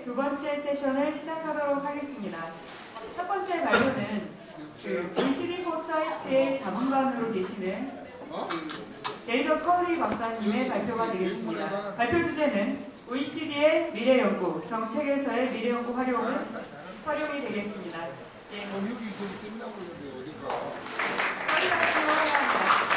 두 번째 세션을 시작하도록 하겠습니다. 첫 번째 발표는 OECD 포사이트의 자문관으로 계시는 데이더 컬리 박사님의 발표가 되겠습니다. 발표 주제는 OECD의 미래연구, 정책에서의 미래연구 활용이 되겠습니다. 예. 여기 저기 세미나 보는데 어딜까? 컬리 박사님 환영합니다.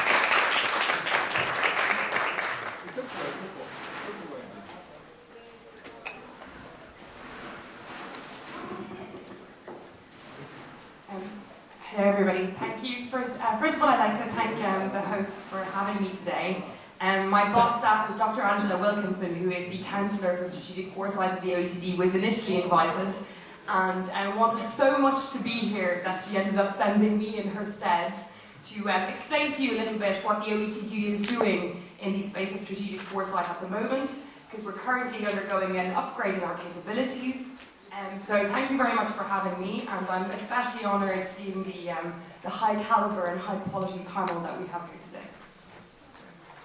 Hello everybody, thank you. First of all, I'd like to thank the hosts for having me today. My boss, Dr. Angela Wilkinson, who is the Councillor for Strategic Foresight of the OECD, was initially invited and wanted so much to be here that she ended up sending me in her stead to explain to you a little bit what the OECD is doing in the space of strategic foresight at the moment, because we're currently undergoing an upgrade in our capabilities. So thank you very much for having me, and I'm especially honoured seeing the high calibre and high quality panel that we have here today.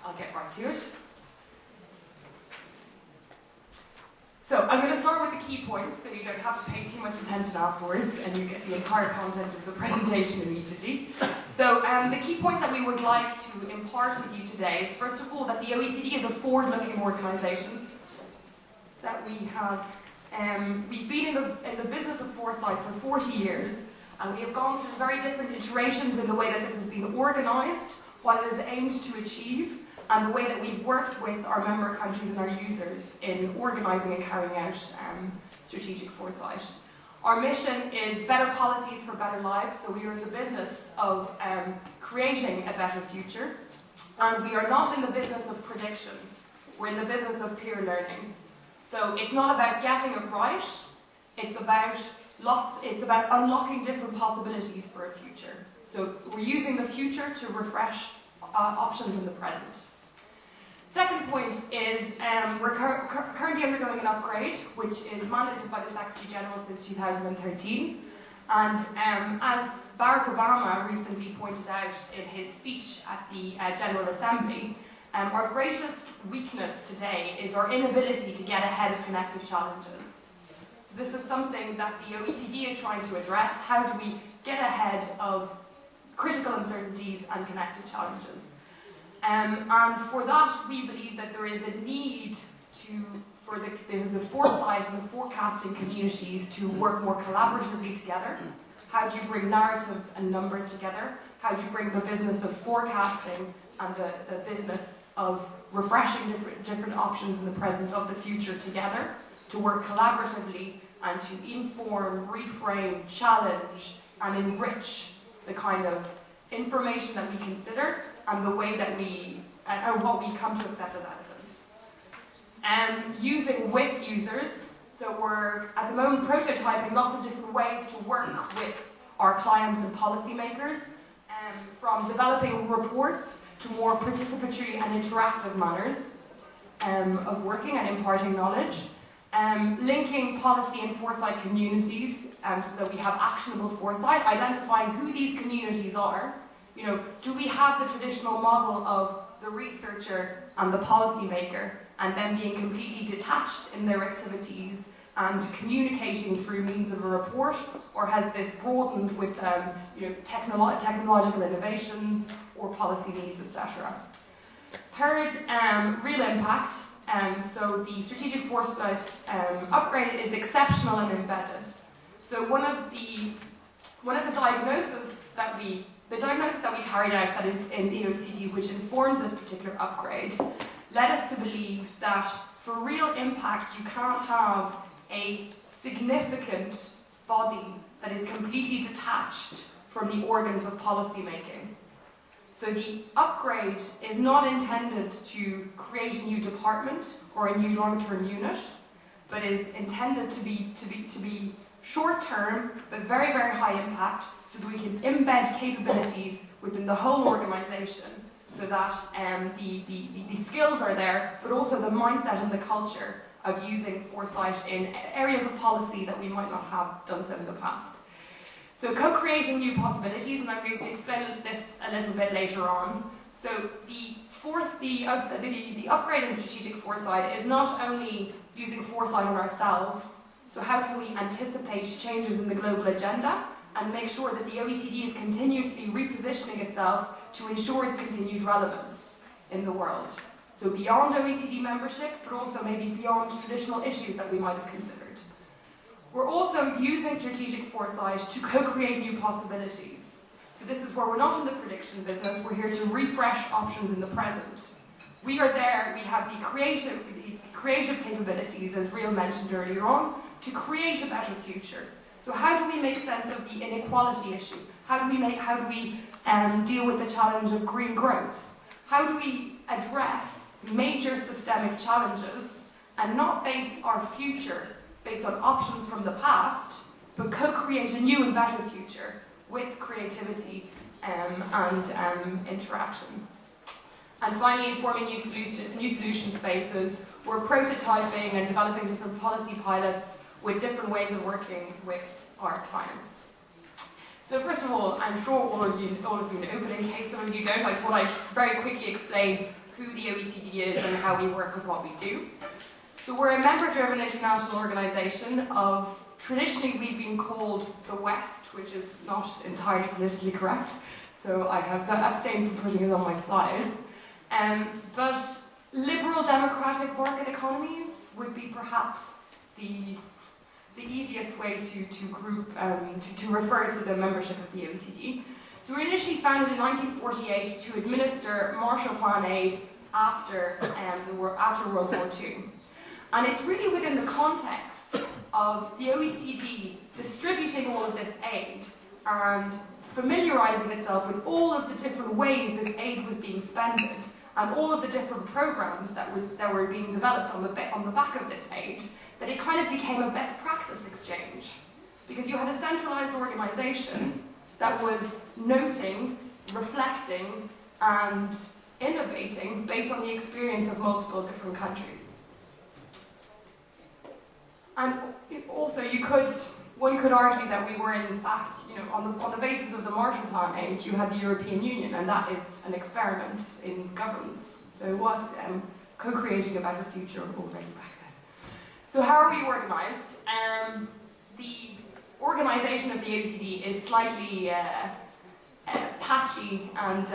I'll get right to it. So I'm going to start with the key points, so you don't have to pay too much attention afterwards, and you get the entire content of the presentation immediately. So the key points that we would like to impart with you today is, first of all, that the OECD is a forward-looking organisation, that we have we've been in the business of foresight for 40 years, and we have gone through very different iterations in the way that this has been organised, what it has aimed to achieve, and the way that we've worked with our member countries and our users in organising and carrying out strategic foresight. Our mission is better policies for better lives, so we are in the business of creating a better future, and we are not in the business of prediction, we're in the business of peer learning. So it's not about getting it right, it's about unlocking different possibilities for a future. So we're using the future to refresh options in the present. Second point is we're currently undergoing an upgrade, which is mandated by the Secretary General since 2013. And as Barack Obama recently pointed out in his speech at the General Assembly, our greatest weakness today is our inability to get ahead of connected challenges. So this is something that the OECD is trying to address. How do we get ahead of critical uncertainties and connected challenges? And for that, we believe that there is a need for the foresight and the forecasting communities to work more collaboratively together. How do you bring narratives and numbers together? How do you bring the business of forecasting and the business of refreshing different options in the present of the future together to work collaboratively and to inform, reframe, challenge and enrich the kind of information that we consider and the way that and what we come to accept as evidence. Using with users, so we're at the moment prototyping lots of different ways to work with our clients and policymakers, from developing reports to more participatory and interactive manners of working and imparting knowledge, linking policy and foresight communities so that we have actionable foresight, identifying who these communities are. You know, do we have the traditional model of the researcher and the policymaker and then being completely detached in their activities and communicating through means of a report, or has this broadened with technological innovations or policy needs, etc. Third, real impact. So the strategic foresight upgrade is exceptional and embedded. So one of the diagnoses that we carried out that is in the OECD, which informed this particular upgrade, led us to believe that for real impact you can't have a significant body that is completely detached from the organs of policy making. So the upgrade is not intended to create a new department or a new long-term unit, but is intended to be short-term but very, very high impact, so that we can embed capabilities within the whole organisation, so that the skills are there, but also the mindset and the culture of using foresight in areas of policy that we might not have done so in the past. So co-creating new possibilities, and I'm going to explain this a little bit later on. So the upgrade in strategic foresight is not only using foresight on ourselves, So how can we anticipate changes in the global agenda and make sure that the OECD is continuously repositioning itself to ensure its continued relevance in the world? So beyond OECD membership, but also maybe beyond traditional issues that we might have considered. We're also using strategic foresight to co-create new possibilities. So this is where we're not in the prediction business, we're here to refresh options in the present. We are there, we have the creative capabilities, as Real mentioned earlier on, to create a better future. So how do we make sense of the inequality issue? How do we deal with the challenge of green growth? How do we address major systemic challenges and not base our future based on options from the past, but co-create a new and better future with creativity and interaction? And finally, informing new solution spaces, we're prototyping and developing different policy pilots with different ways of working with our clients. So first of all, I'm sure all of you know, but in case some of you don't, I thought I'd very quickly explain who the OECD is and how we work and what we do. So we're a member-driven international organisation of, traditionally we've been called the West, which is not entirely politically correct, so I have abstained from putting it on my slides. But liberal democratic market economies would be perhaps the easiest way to group, to refer to the membership of the OECD. So we were initially founded in 1948 to administer Marshall Plan aid after World War II. And it's really within the context of the OECD distributing all of this aid and familiarising itself with all of the different ways this aid was being spent and all of the different programs that were being developed on the back of this aid, that it kind of became a best practice exchange. Because you had a centralised organisation that was noting, reflecting, and innovating based on the experience of multiple different countries. And also one could argue that we were in fact, on the basis of the Marshall Plan aid, you had the European Union, and that is an experiment in governance. So it was co-creating a better future already back then. So how are we organised? The organisation of the OECD is slightly patchy, and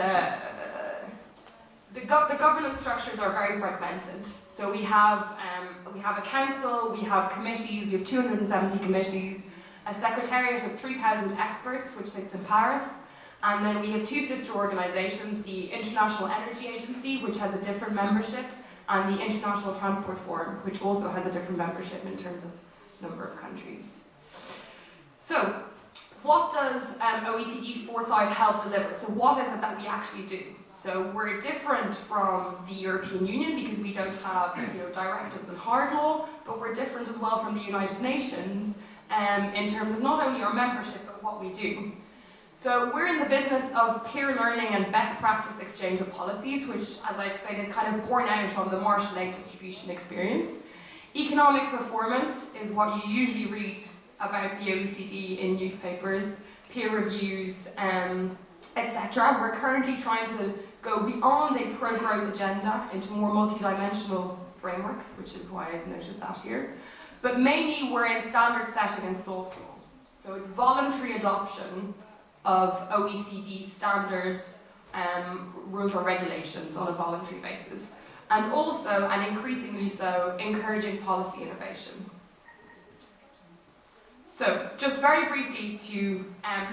the governance structures are very fragmented. So we have a council, we have committees, we have 270 committees, a secretariat of 3,000 experts, which sits in Paris, and then we have two sister organisations, the International Energy Agency, which has a different membership, and the International Transport Forum, which also has a different membership in terms of number of countries. So, what does OECD Foresight help deliver? So what is it that we actually do? So we're different from the European Union because we don't have directives and hard law, but we're different as well from the United Nations in terms of not only our membership, but what we do. So we're in the business of peer learning and best practice exchange of policies, which, as I explained, is kind of born out from the Marshall aid distribution experience. Economic performance is what you usually read about the OECD in newspapers, peer reviews, etc. We're currently trying to go beyond a pro-growth agenda into more multidimensional frameworks, which is why I've noted that here. But mainly we're in standard setting and soft law. So it's voluntary adoption of OECD standards, rules or regulations on a voluntary basis. And also, and increasingly so, encouraging policy innovation. So, just very briefly to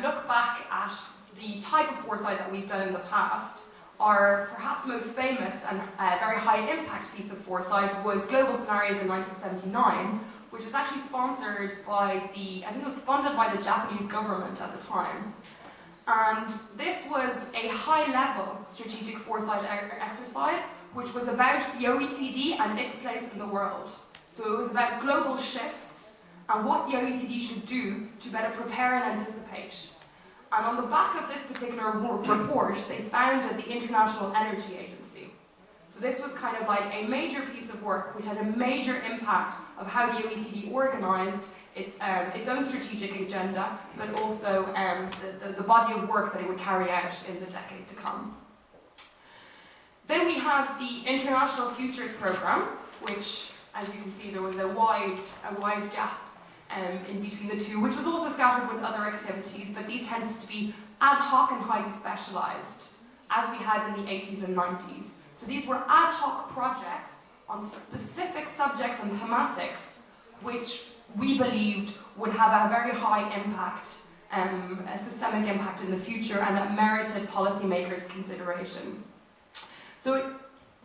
look back at the type of foresight that we've done in the past, our perhaps most famous and very high impact piece of foresight was Global Scenarios in 1979, which was actually sponsored by I think it was funded by the Japanese government at the time. And this was a high-level strategic foresight exercise, which was about the OECD and its place in the world. So it was about global shifts and what the OECD should do to better prepare and anticipate. And on the back of this particular report, they founded the International Energy Agency. So this was kind of like a major piece of work which had a major impact of how the OECD organised its own strategic agenda, but also the body of work that it would carry out in the decade to come. Then we have the International Futures Programme, which, as you can see, there was a wide gap in between the two, which was also scattered with other activities, but these tended to be ad hoc and highly specialised, as we had in the 80s and 90s. So these were ad hoc projects on specific subjects and thematics, which we believed would have a very high impact, a systemic impact in the future, and that merited policymakers' consideration. So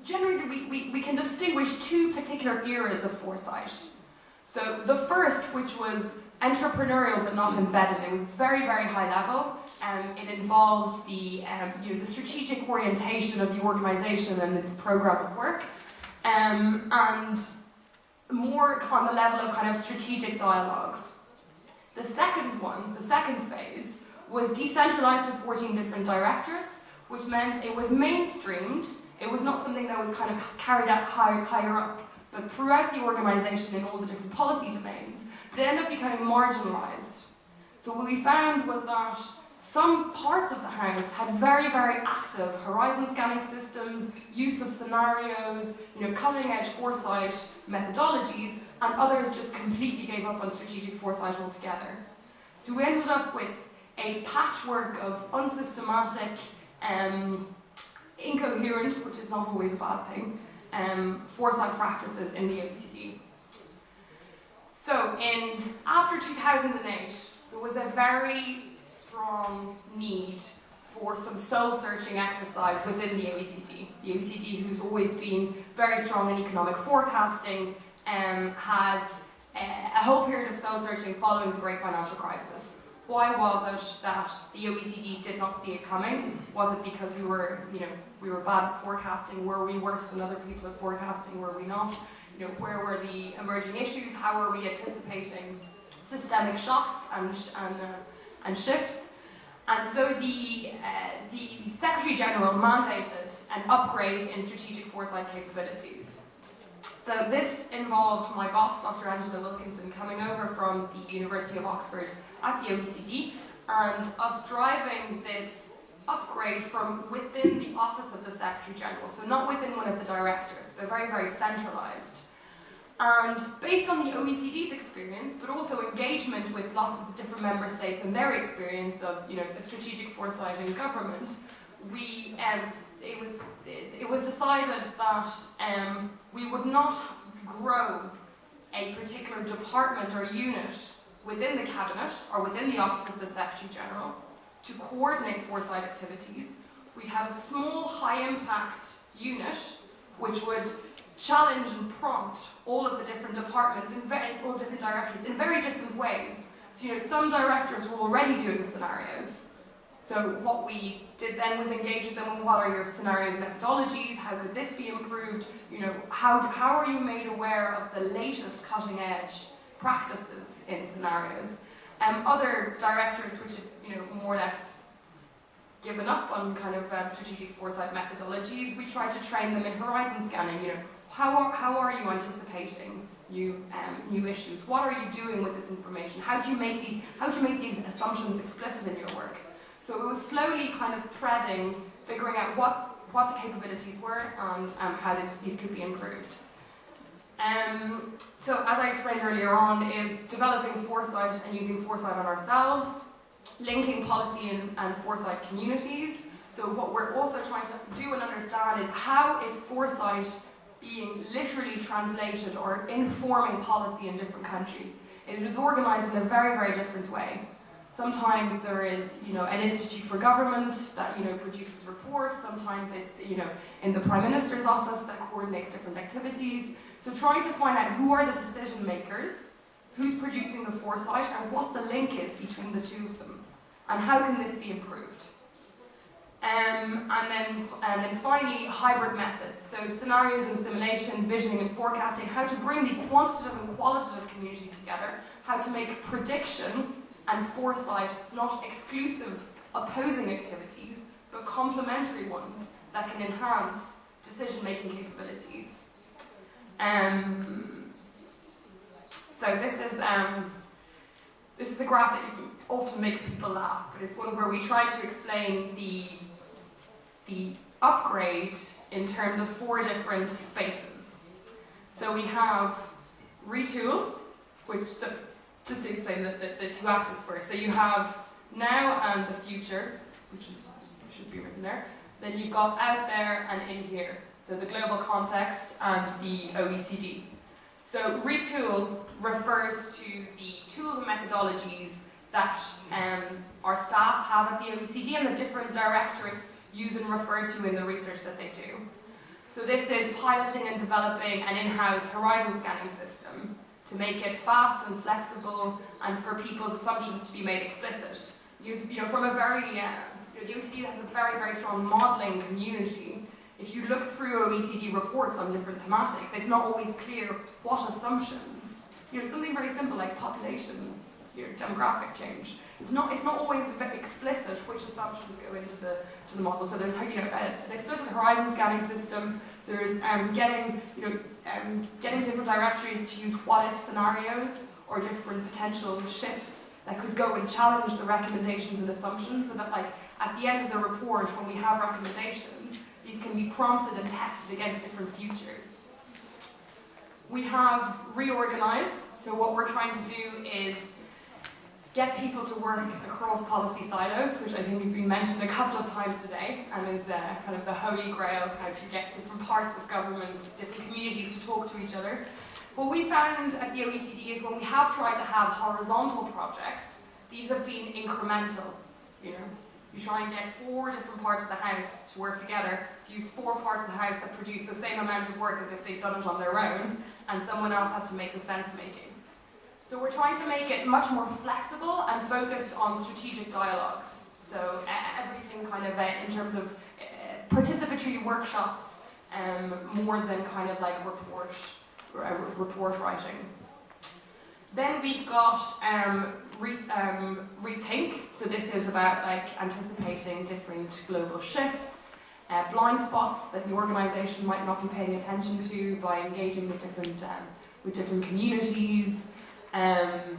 generally, we can distinguish two particular eras of foresight. So the first, which was entrepreneurial but not embedded, it was very, very high level. It involved the strategic orientation of the organisation and its programme of work, and more on the level of kind of strategic dialogues. The second one, the second phase, was decentralised to 14 different directorates, which meant it was mainstreamed. It was not something that was kind of carried out higher up, but throughout the organisation in all the different policy domains, but it ended up becoming marginalised. So what we found was that some parts of the house had very, very active horizon scanning systems, use of scenarios, cutting-edge foresight methodologies, and others just completely gave up on strategic foresight altogether. So we ended up with a patchwork of unsystematic, incoherent, which is not always a bad thing, foresight practices in the OECD. So after 2008, there was a very strong need for some soul-searching exercise within the OECD. The OECD, who's always been very strong in economic forecasting, had a whole period of soul-searching following the Great Financial Crisis. Why was it that the OECD did not see it coming? Was it because we were bad at forecasting? Were we worse than other people at forecasting? Were we not? Where were the emerging issues? How were we anticipating systemic shocks and shifts? And so the Secretary General mandated an upgrade in strategic foresight capabilities. So this involved my boss, Dr. Angela Wilkinson, coming over from the University of Oxford at the OECD, and us driving this upgrade from within the office of the Secretary General, so not within one of the directorates, but very, very centralised. And based on the OECD's experience, but also engagement with lots of different member states and their experience of strategic foresight in government, it was decided that we would not grow a particular department or unit within the Cabinet or within the Office of the Secretary General to coordinate foresight activities. We'd have a small, high-impact unit which would challenge and prompt all of the different departments all different directorates in very different ways. So, some directorates were already doing scenarios. So what we did then was engage with them on what are your scenarios methodologies, how could this be improved, how are you made aware of the latest cutting edge practices in scenarios. Other directorates which had more or less given up on kind of strategic foresight methodologies, we tried to train them in horizon scanning. How are you anticipating new issues? What are you doing with this information? How do you make these assumptions explicit in your work? So it was slowly kind of threading, figuring out what the capabilities were and how these could be improved. So as I explained earlier on, is developing foresight and using foresight on ourselves, linking policy and foresight communities. So what we're also trying to do and understand is how is foresight being literally translated or informing policy in different countries. It is organised in a very, very different way. Sometimes there is, an institute for government that, produces reports. Sometimes it's, in the Prime Minister's office that coordinates different activities. So trying to find out who are the decision makers, who's producing the foresight, and what the link is between the two of them, and how can this be improved. And then finally, hybrid methods. So scenarios and simulation, visioning and forecasting, how to bring the quantitative and qualitative communities together, how to make prediction and foresight not exclusive opposing activities, but complementary ones that can enhance decision-making capabilities. So this is a graph that often makes people laugh, but it's one where we try to explain the upgrade in terms of 4 different spaces. So we have retool, which just to explain the two axes first. So you have now and the future, which should be written there. Then you've got out there and in here. So the global context and the OECD. So retool refers to the tools and methodologies that our staff have at the OECD and the different directorates use and refer to in the research that they do. So this is piloting and developing an in-house horizon scanning system to make it fast and flexible and for people's assumptions to be made explicit. From a very, the OECD has a very, very strong modelling community. If you look through OECD reports on different thematics, it's not always clear what assumptions. Something very simple like population, demographic change. It's not always explicit which assumptions go into the model. So there's an explicit horizon scanning system. There's getting different directories to use what-if scenarios or different potential shifts that could go and challenge the recommendations and assumptions, so that at the end of the report, when we have recommendations, these can be prompted and tested against different futures. We have reorganize. So what we're trying to do is get people to work across policy silos, which I think has been mentioned a couple of times today, and is kind of the holy grail, how to get different parts of government, different communities to talk to each other. What we found at the OECD is when we have tried to have horizontal projects, these have been incremental. You try and get 4 different parts of the house to work together, so you have 4 parts of the house that produce the same amount of work as if they've done it on their own, and someone else has to make the sense-making. So we're trying to make it much more flexible and focused on strategic dialogues. So everything kind of in terms of participatory workshops, more than kind of like report writing. Then we've got rethink. So this is about anticipating different global shifts, blind spots that the organisation might not be paying attention to by engaging with different communities. And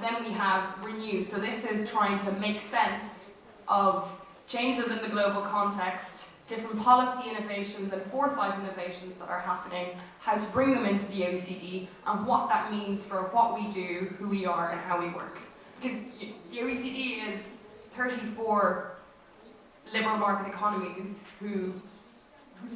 then we have renew. So this is trying to make sense of changes in the global context, different policy innovations and foresight innovations that are happening, how to bring them into the OECD, and what that means for what we do, who we are, and how we work. Because the OECD is 34 liberal market economies whose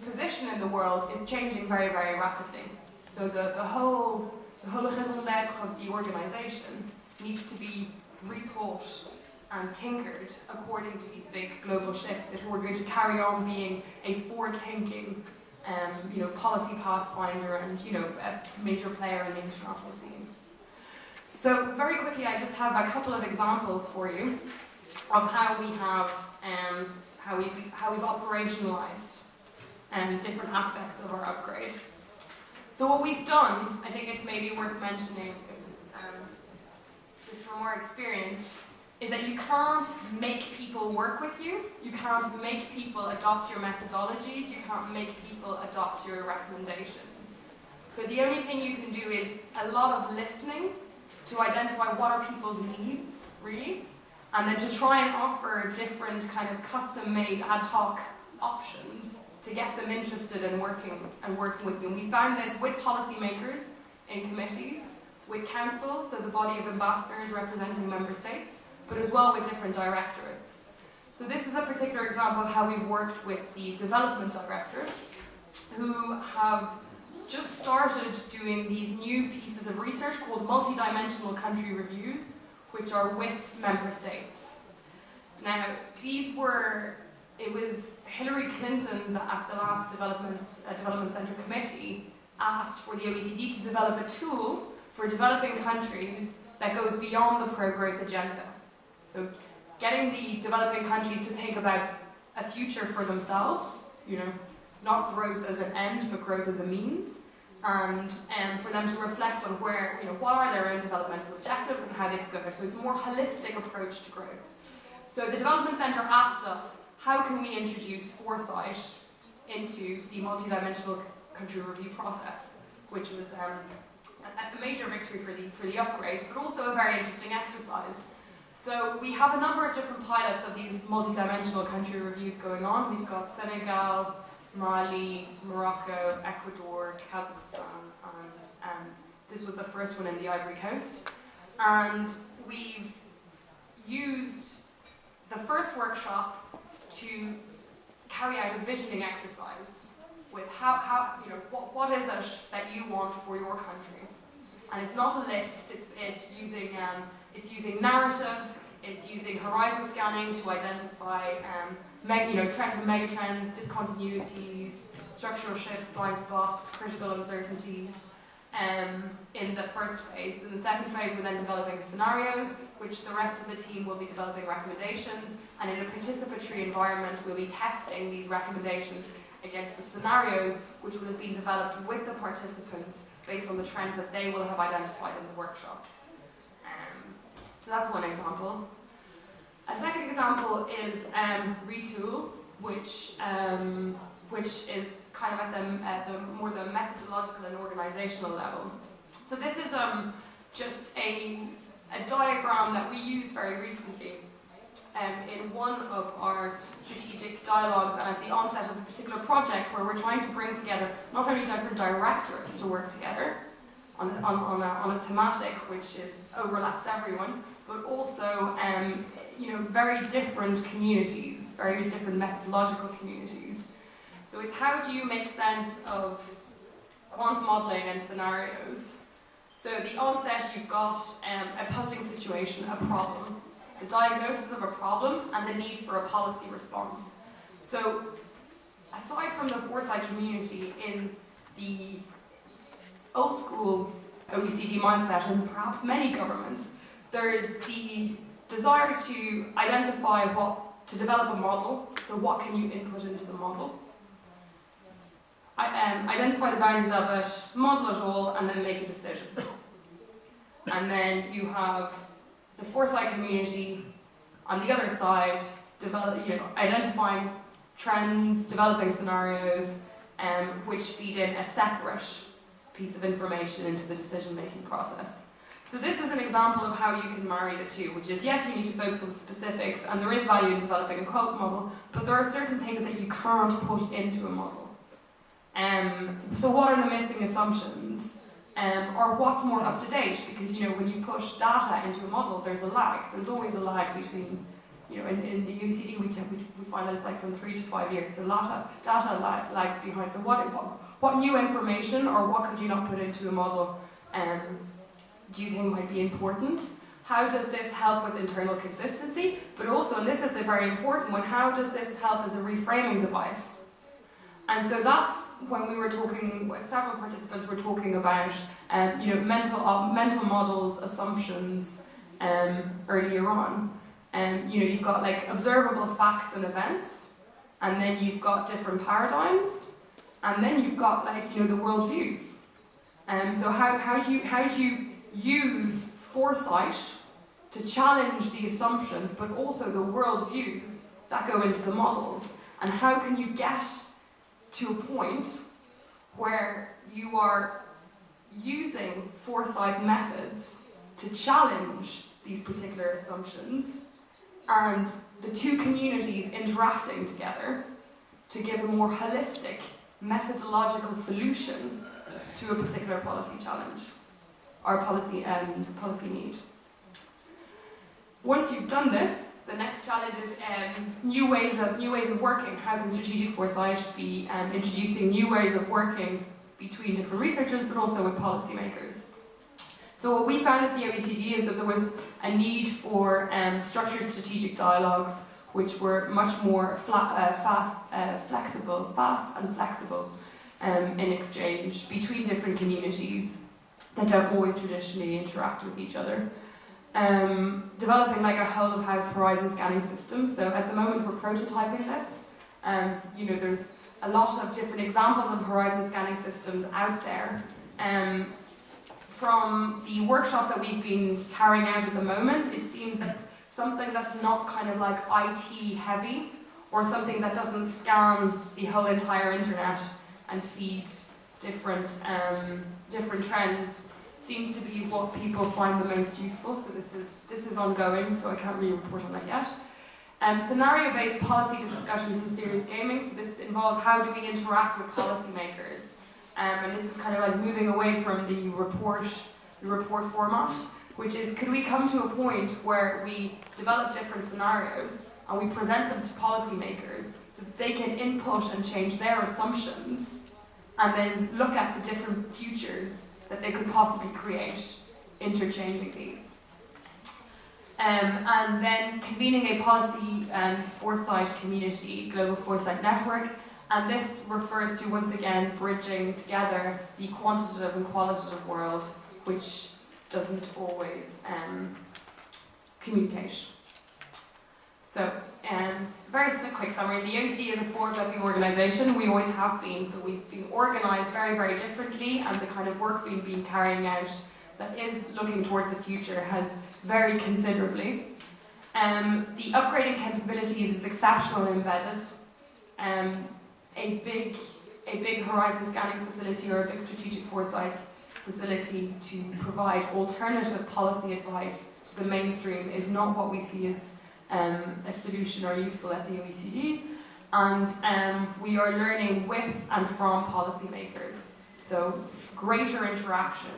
position in the world is changing very, very rapidly. So the whole raison d'être of the organisation needs to be rethought and tinkered according to these big global shifts if we're going to carry on being a forward-thinking, policy pathfinder and a major player in the international scene. So very quickly, I just have a couple of examples for you of how we have how we've operationalized different aspects of our upgrade. So what we've done, I think it's maybe worth mentioning, just from our experience, is that you can't make people work with you, you can't make people adopt your methodologies, you can't make people adopt your recommendations. So the only thing you can do is a lot of listening to identify what are people's needs, really, and then to try and offer different kind of custom-made ad hoc options to get them interested in working with you. And we found this with policymakers in committees, with council, so the body of ambassadors representing member states, but as well with different directorates. So this is a particular example of how we've worked with the Development Directorate, who have just started doing these new pieces of research called multidimensional country reviews, which are with member states. Now, it was Hillary Clinton that at the last Development Centre Committee asked for the OECD to develop a tool for developing countries that goes beyond the pro-growth agenda. So getting the developing countries to think about a future for themselves, not growth as an end, but growth as a means, and for them to reflect on where, what are their own developmental objectives and how they could go there. So it's a more holistic approach to growth. So the Development Centre asked us, how can we introduce foresight into the multidimensional country review process, which was a major victory for the upgrade, but also a very interesting exercise. So we have a number of different pilots of these multidimensional country reviews going on. We've got Senegal, Mali, Morocco, Ecuador, Kazakhstan, and This was the first one in the Ivory Coast. And we've used the first workshop to carry out a visioning exercise with what is it that you want for your country. And it's not a list, it's using narrative, it's using horizon scanning to identify trends and megatrends, discontinuities, structural shifts, blind spots, critical uncertainties in the first phase. In the second phase, we're then developing scenarios, which the rest of the team will be developing recommendations, and in a participatory environment, we'll be testing these recommendations against the scenarios which will have been developed with the participants based on the trends that they will have identified in the workshop. So that's one example. A second example is Retool, which is kind of at the more the methodological and organizational level. So this is just a diagram that we used very recently in one of our strategic dialogues and at the onset of a particular project where we're trying to bring together not only different directorates to work together on a thematic which overlaps everyone, but also very different communities, very different methodological communities. So it's how do you make sense of quant modelling and scenarios. So at the onset you've got a puzzling situation, a problem, the diagnosis of a problem and the need for a policy response. So aside from the Foresight community in the old school OECD mindset and perhaps many governments, there's the desire to identify to develop a model, so what can you input into the model, identify the boundaries of it, model it all, and then make a decision. And then you have the Foresight community on the other side, identifying trends, developing scenarios, which feed in a separate piece of information into the decision-making process. So this is an example of how you can marry the two, which is, yes, you need to focus on specifics, and there is value in developing a quote model, but there are certain things that you can't put into a model. So what are the missing assumptions? Or what's more up to date? Because when you push data into a model, there's a lag. There's always a lag between, in the OECD we find that it's like from 3 to 5 years. So data lags behind. So what new information or what could you not put into a model do you think might be important? How does this help with internal consistency? But also, and this is the very important one, how does this help as a reframing device? And so that's when we were talking, several participants were talking about, mental models, assumptions earlier on. You've got like observable facts and events, and then you've got different paradigms, and then you've got like the worldviews. So how do you use Foresight to challenge the assumptions, but also the worldviews that go into the models, and how can you get to a point where you are using Foresight methods to challenge these particular assumptions and the two communities interacting together to give a more holistic methodological solution to a particular policy challenge or policy need. Once you've done this, the next challenge is new ways of working. How can strategic foresight be introducing new ways of working between different researchers, but also with policymakers? So what we found at the OECD is that there was a need for structured strategic dialogues, which were much more fast and flexible in exchange between different communities that don't always traditionally interact with each other. Developing like a whole of house horizon scanning system. So at the moment we're prototyping this. There's a lot of different examples of horizon scanning systems out there. From the workshops that we've been carrying out at the moment, it seems that something that's not kind of like IT heavy, or something that doesn't scan the whole entire internet and feed different trends, seems to be what people find the most useful. So this is ongoing, so I can't really report on that yet. Scenario-based policy discussions and serious gaming. So this involves how do we interact with policymakers and this is kind of like moving away from the report format, which is, could we come to a point where we develop different scenarios and we present them to policymakers so that they can input and change their assumptions, and then look at the different futures that they could possibly create, interchanging these. And then convening a policy foresight community, global foresight network, and this refers to, once again, bridging together the quantitative and qualitative world, which doesn't always communicate. So, very quick summary. The OECD is a forward-looking organisation. We always have been, but we've been organised very, very differently, and the kind of work we've been carrying out that is looking towards the future has varied considerably. The upgrading capabilities is exceptional and embedded. A big horizon scanning facility or a big strategic foresight facility to provide alternative policy advice to the mainstream is not what we see as a solution or useful at the OECD, and we are learning with and from policymakers. So greater interaction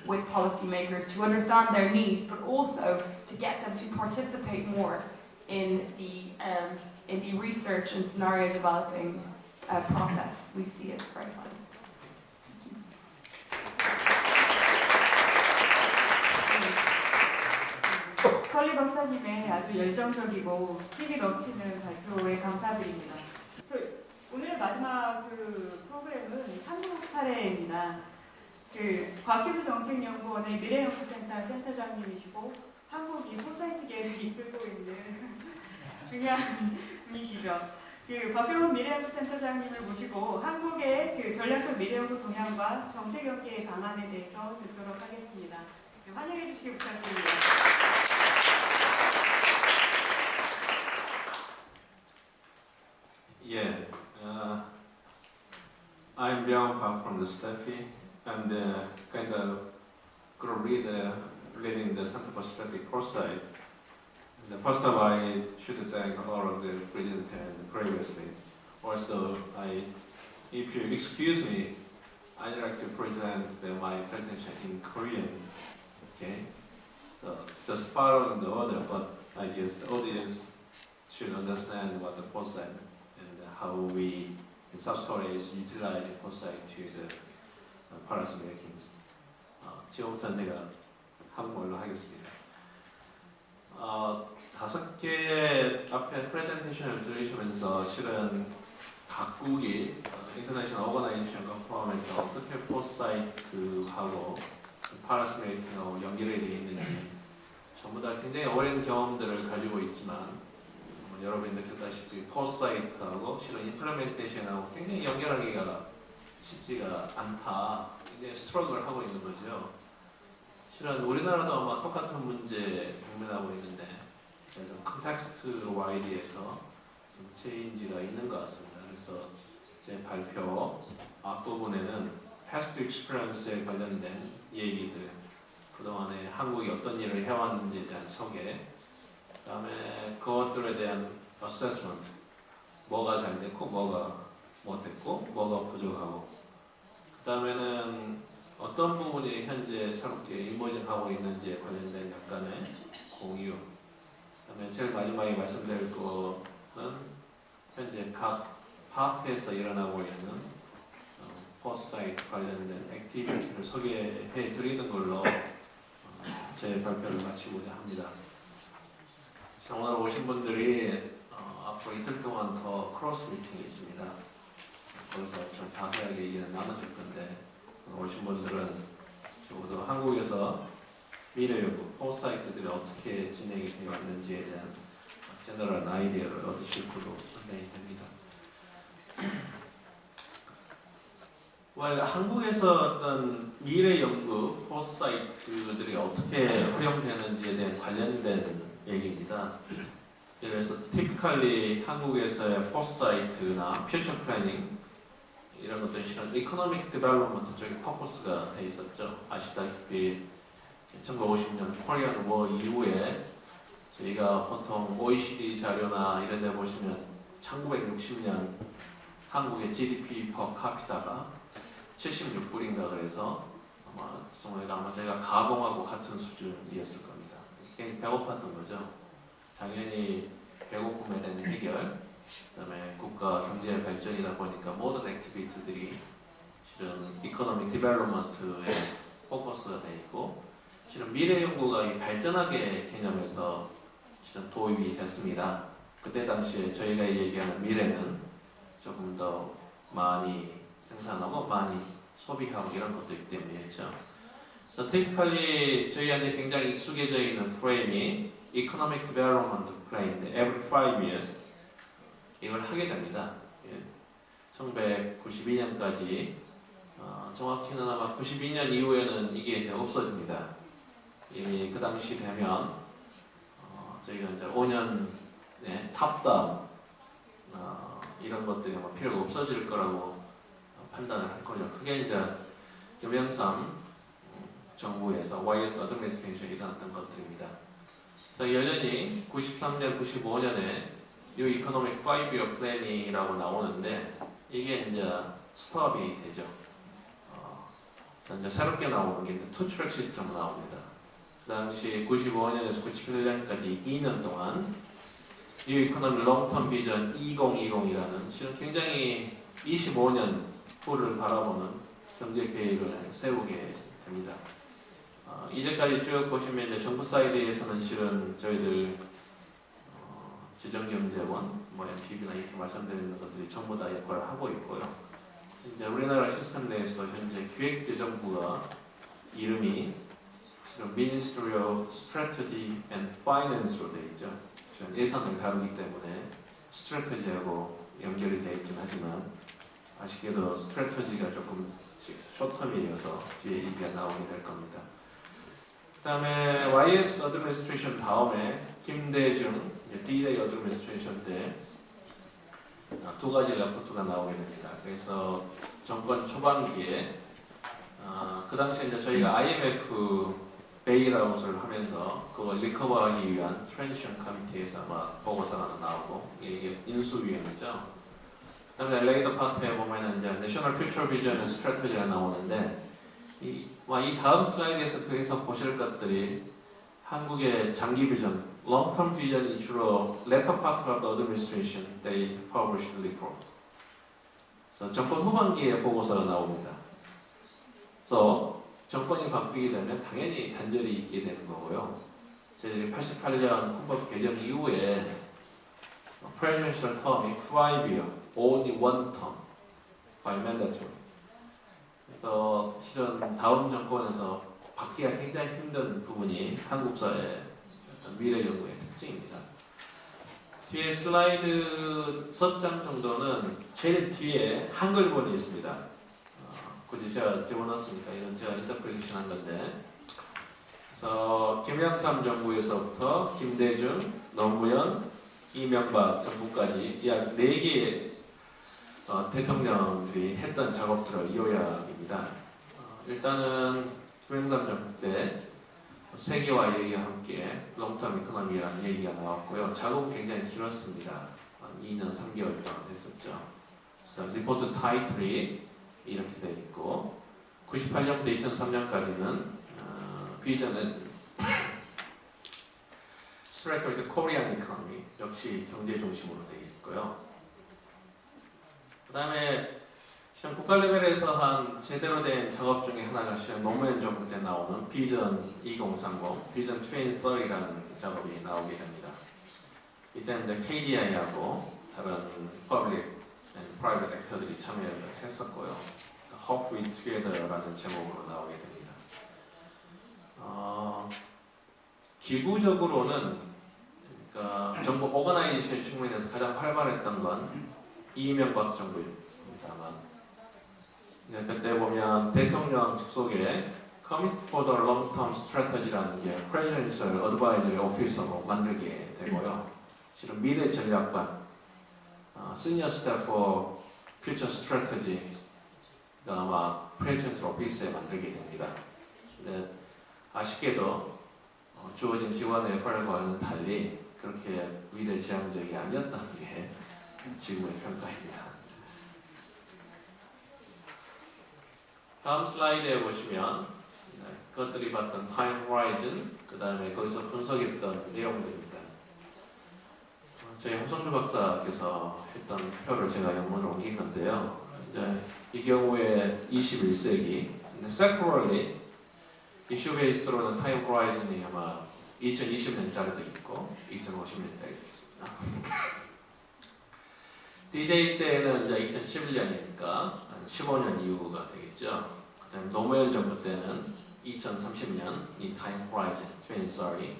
with policymakers to understand their needs, but also to get them to participate more in the research and scenario developing process. We see it very fun. 컬리 박사님의 아주 열정적이고 힘이 넘치는 발표에 감사드립니다. 오늘의 마지막 프로그램은 한국 사례입니다. 과학기술정책연구원의 미래연구센터 센터장님이시고 한국이 포사이트계를 이끌고 있는 중요한 분이시죠. 박병원 미래연구센터장님을 모시고 한국의 전략적 미래연구 동향과 정책연계의 방안에 대해서 듣도록 하겠습니다. 환영해 주시기 부탁드립니다. Yeah, I'm Byeongwon from the STEPI. I'm the kind of group leader leading the Center for Strategic Foresight. And first of all, I should thank all of the presenters previously. Also, if you excuse me, I'd like to present my presentation in Korean. Okay, so just following the order, but I guess the audience should understand what the foresight and how we in South Korea is utilizing foresight to the policy makings. 지금부터 제가 한국말로 하겠습니다. 5개의 앞에 프레젠테이션을 들으시면서 실은 각국이 인터내셔널 오거나이제이션과 포함해서 어떻게 포사이트하고 policy making하고 연결이 되어 있는지 전부 다 굉장히 오랜 경험들을 가지고 있지만 여러분이 느꼈다시피 포사이트하고 실은 임플리멘테이션하고 굉장히 연결하기가 쉽지가 않다. 굉장히 스트러글을 하고 있는 거죠. 실은 우리나라도 아마 똑같은 문제에 직면하고 있는데 컨텍스트 와이드에서 좀 체인지가 있는 것 같습니다. 그래서 제 발표 앞부분에는 past experience에 관련된 얘기들, 그동안에 한국이 어떤 일을 해왔는지에 대한 소개, 그 다음에 그것들에 대한 assessment, 뭐가 잘 됐고 뭐가 못됐고 뭐가 부족하고, 그 다음에는 어떤 부분이 현재 새롭게 이머징하고 있는지에 관련된 약간의 공유, 그 다음에 제일 마지막에 말씀드릴 거는 현재 각 파트에서 일어나고 있는 포사이트 관련된 액티비티를 소개해 드리는 걸로 제 발표를 마치고자 합니다. 오늘 오신 분들이 앞으로 이틀 동안 더 크로스 미팅이 있습니다. 거기서 좀 자세하게 얘기는 나눠줄 건데, 오신 분들은 적어도 한국에서 미래연구, 포사이트들이 어떻게 진행이 되어 있는지에 대한 제너럴 아이디어를 얻으실 걸로 판단이 됩니다. 한국에서 어떤 미래연구, 포사이트들이 어떻게 활용되는지에 대한 관련된 얘기입니다. 그래서 typically 한국에서의 포사이트나 퓨처 플래닝 이런 것들이 실은 이코노믹 디벨롭먼트 쪽에 포커스가 돼 있었죠. 아시다시피 1950년 코리안 워 이후에 저희가 보통 OECD 자료나 이런 데 보시면 1960년 한국의 GDP per capita가 76불인가 그래서 아마 제가 가봉하고 같은 수준이었을 겁니다. 굉장히 배고팠던 거죠. 당연히 배고픔에 대한 해결, 그다음에 국가 경제 발전이다 보니까 모든 액티비티들이 실은 이코노믹 디벨롭먼트에 포커스가 돼 있고, 실은 미래 연구가 이 발전학의 개념에서 실은 도입이 됐습니다. 그때 당시에 저희가 얘기하는 미래는 조금 더 많이 생산하고 많이 소비하고 이런 것들이기 때문이었죠. 그래서 typically 저희한테 굉장히 익숙해져 있는 프레임이 Economic Development Plan인데 every 5 years 이걸 하게 됩니다. 1992년까지 정확히는 아마 92년 이후에는 이게 이제 없어집니다. 이미 그 당시 되면 저희가 이제 5년 탑다운 이런 것들이 아마 필요가 없어질 거라고 판단을 할 거죠. 그게 이제 김영삼 정부에서 YS 어드미니스트레이션이 일어났던 것들입니다. 그래서 여전히 93년, 95년에 이 이코노믹 5-year 플랜이라고 나오는데 이게 이제 스톱이 되죠. 그래서 이제 새롭게 나오는 게 투트랙 시스템으로 나옵니다. 그 당시 95년에서 97년까지 2년 동안 이 이코노믹 롱텀 비전 2020이라는 실은 굉장히 25년 후를 바라보는 경제 계획을 세우게 됩니다. 이제까지 쭉 보시면 이제 정부 사이드에서는 실은 저희들 지정경제원, MPB나 이렇게 말씀드리는 것들이 전부 다 역할을 하고 있고요. 이제 우리나라 시스템 내에서도 현재 기획재정부가 이름이 실은 Ministry of Strategy and Finance로 되어 있죠. 예산을 다루기 때문에 스트래터지하고 연결이 되어 있긴 하지만 아쉽게도 스트래터지가 조금씩 쇼텀이어서 뒤에 얘기가 나오게 될 겁니다. 그 다음에 YS 어드미니스트레이션 다음에 김대중 DJ 어드미니스트레이션 때 두 가지 레포트가 나오게 됩니다. 그래서 정권 초반기에 그 당시에 이제 저희가 IMF 베일아웃을 하면서 그걸 리커버하기 위한 트랜지션 커미티에서 아마 보고서가 하나 나오고 이게 인수위원회죠. 그다음에 레이더 파트에 보면은 이제 내셔널 퓨처 비전 스트래티지가 나오는데 이 다음 슬라이드에서 계속 보실 것들이 한국의 장기 비전, long-term 비전이 주로 latter part of the administration they published report. 그래서 정권 후반기에 보고서가 나옵니다. 그래서 정권이 바뀌게 되면 당연히 단절이 있게 되는 거고요. 저희들이 88년 헌법 개정 이후에 presidential term이 5-year, only one term, by mandatory. 그래서 실은 다음 정권에서 바뀌기가 굉장히 힘든 부분이 한국 사회의 미래 연구의 특징입니다. 뒤에 슬라이드 3장 정도는 제일 뒤에 한글본이 있습니다. 굳이 제가 집어넣었으니까 이건 제가 인터프리테이션 한 건데, 그래서 김영삼 정부에서부터 김대중, 노무현, 이명박 정부까지 약 4개의 대통령들이 했던 작업들의 요약입니다. 일단은 김영삼 정부 때 세계화 얘기와 함께 롱텀 이코노미라는 얘기가 나왔고요. 작업은 굉장히 길었습니다. 한 2년 3개월 동안 했었죠. 그래서 리포트 타이틀이 이렇게 되어 있고 98년부터 2003년까지는 비전은 스트레이트 코리안 이코노미 역시 경제 중심으로 되어 있고요. 그 다음에 국가 레벨에서 한 제대로 된 작업 중에 하나가 노무현 정부 때 나오는 비전 2030, 비전 2030이라는 작업이 나오게 됩니다. 이때는 이제 KDI하고 다른 퍼블릭 앤 프라이빗 액터들이 참여를 했었고요. Hope We Together라는 제목으로 나오게 됩니다. 기구적으로는 그러니까 정부 오거나이제이션 측면에서 가장 활발했던 건 이명박 정부입니다. 그때 보면 대통령 직속에 Commit for the Long-Term Strategy라는 게 Presidential Advisory Office로 만들게 되고요. 실은 미래 전략관, Senior Staff for Future Strategy가 아마 Presidential Office에 만들게 됩니다. 근데 아쉽게도 주어진 기관의 활과는 달리 그렇게 위대지향적이 아니었다는 게 지금의 평가입니다. 다음 슬라이드에 보시면 그것들이 봤던 타임 호라이즌, 그 다음에 거기서 분석했던 내용들입니다. 저희 함성주 박사께서 했던 표를 제가 영문으로 옮긴 건데요. 이제 이 경우에 21세기, secularly 이슈 베이스로는 타임 호라이즌이 아마 2020년짜리도 있고 2050년짜리도 있습니다. DJ 때는 이제 2011년이니까 한 15년 이후가 되겠죠. 그다음 노무현 정부 때는 2030년 이 타임 호라이즌, 20, sorry.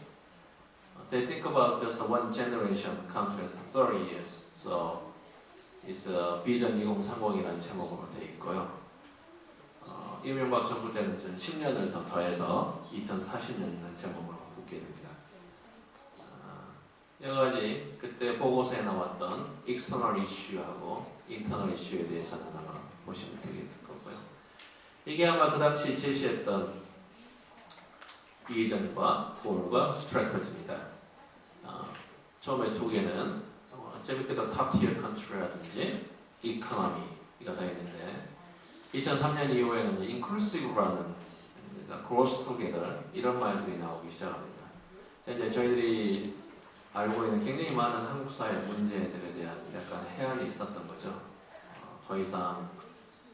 They think about just one generation counted as 30 years. So it's 비전 2030이라는 제목으로 되어 있고요. 이명박 정부 때는 10년을 더 더해서 2040년이라는 제목으로 붙게 됩니다. 여러 가지 그때 보고서에 나왔던 external issue하고 internal issue에 대해서는 아마 보시면 되게 될 거고요. 이게 아마 그 당시 제시했던 비전과 골과 스트래티지입니다. 처음에 두 개는 재밌게도 탑티어 컨트리라든지 이코노미가 되어 있는데 2003년 이후에는 inclusive라는 growth together 이런 말들이 나오기 시작합니다. 이제 저희들이 알고 있는 굉장히 많은 한국 사회 문제들에 대한 약간 해안이 있었던 거죠. 더 이상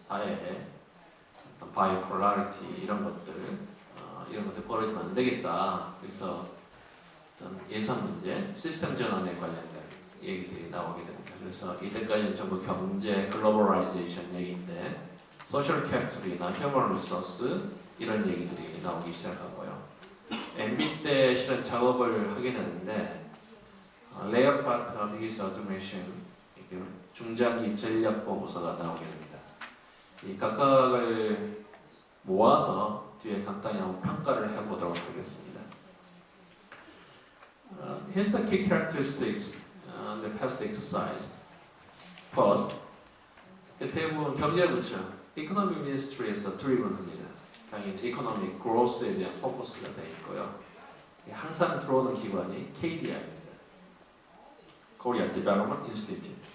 사회에 어떤 바이폴라리티 이런 것들 벌어지면 안 되겠다. 그래서 어떤 예산 문제, 시스템 전환에 관련된 얘기들이 나오게 됩니다. 그래서 이때까지는 전부 경제, 글로벌라이제이션 얘기인데 소셜 캐피털이나 휴먼 리소스 이런 얘기들이 나오기 시작하고요. MB 때 실은 작업을 하게 되는데 레이어 파트 of his automation 중장기 전략 보고서가 나오게 됩니다. 이 각각을 모아서 뒤에 간단히 한번 평가를 해보도록 하겠습니다. Here's the key characteristics on the past exercise. First, 대부분 경제부처, Economic Ministry에서 드리븐합니다. 당연히 Economic Growth에 대한 포커스가 되어 있고요. 항상 들어오는 기관이 KDI입니다. Korea Development Institute.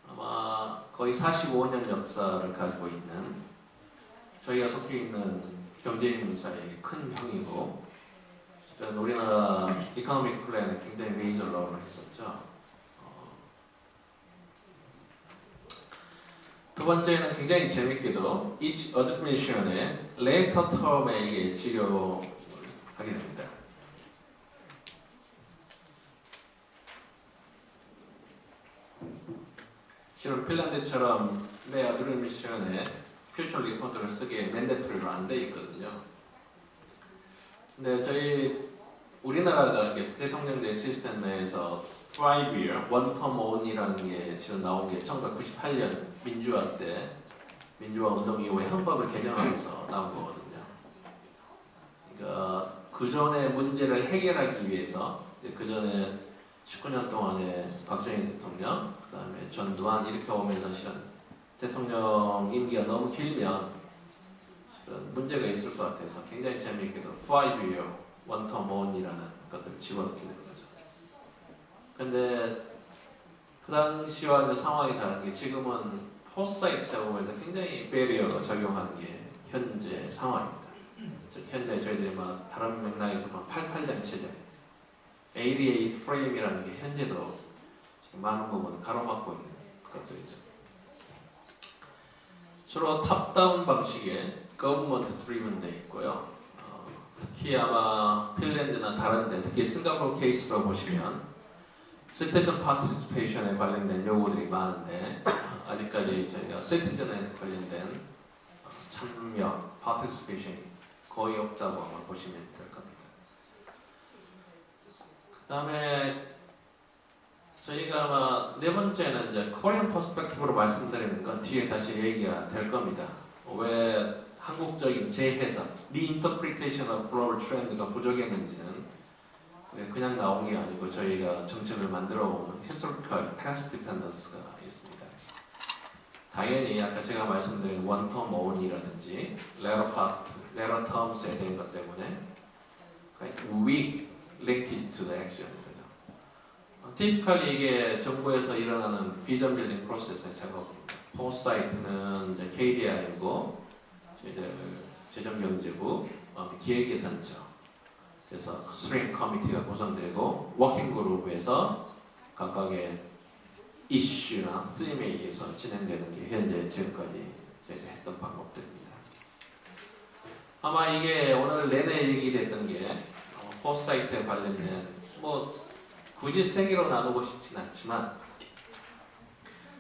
아마 거의 45년 역사를 가지고 있는 저희가 속해 있는 경제인문사의 큰 형이고 우리나라 이코노믹 플랜에 굉장히 메이저 롤을 했었죠. 두 번째는 굉장히 재밌게도 each administration의 later term에 이게 치료하게 됩니다. 실은 핀란드처럼 매 administration에 퓨처 리포트를 쓰기에 맨데토리로 안 돼 있거든요. 근데 저희 우리나라가 대통령제 시스템 내에서 5-year, one-term on이라는 게 지금 나온 게 1998년 민주화 때 민주화 운동 이후에 헌법을 개정하면서 나온 거거든요. 그러니까 그 전에 문제를 해결하기 위해서 그 전에 19년 동안에 박정희 대통령, 그 다음에 전두환 이렇게 오면서 실은 대통령 임기가 너무 길면 문제가 있을 것 같아서 굉장히 재미있게도 5-year, one-term on이라는 것들을 집어넣게 된 거죠. 근데 그 당시와 상황이 다른 게 지금은 포사이트 작업에서 굉장히 배리어가 작용하는 게 현재 상황입니다. 즉 현재 저희들이 막 다른 맥락에서 88년 체제, 88 프레임이라는 게 현재도 지금 많은 부분 가로막고 있는 것들이죠. 주로 탑다운 방식의 거버먼트 드리븐 돼 있고요. 특히 아마 핀란드나 다른데 특히 싱가포르 케이스로 보시면 시티즌 파티시페이션에 관련된 요구들이 많은데 아직까지 저희가 시티즌에 관련된 참여, 파티시페이션이 거의 없다고 아마 보시면 될 겁니다. 그 다음에 저희가 아마 네 번째는 이제 코리안 퍼스펙티브로 말씀드리는 건 뒤에 다시 얘기가 될 겁니다. 왜 한국적인 재해석, 리인터프리테이션 오브 글로벌 트렌드가 부족했는지는 그냥 나온 게 아니고 저희가 정책을 만들어 오는 historical past dependence가 있습니다. 당연히 아까 제가 말씀드린 one-term on이라든지 later terms에 대한 것 때문에 weak linkage to the action. 티피컬리 이게 정부에서 일어나는 비전 빌딩 프로세스의 작업입니다. 포사이트는 이제 KDI고 재정경제부, 기획예산처. 그래서 스트링 커미티가 구성되고 워킹 그룹에서 각각의 이슈나 쓰임에 의해서 진행되는 게 현재 지금까지 제가 했던 방법들입니다. 아마 이게 오늘 내내 얘기됐던 게 포사이트에 관련된 뭐 굳이 세개로 나누고 싶진 않지만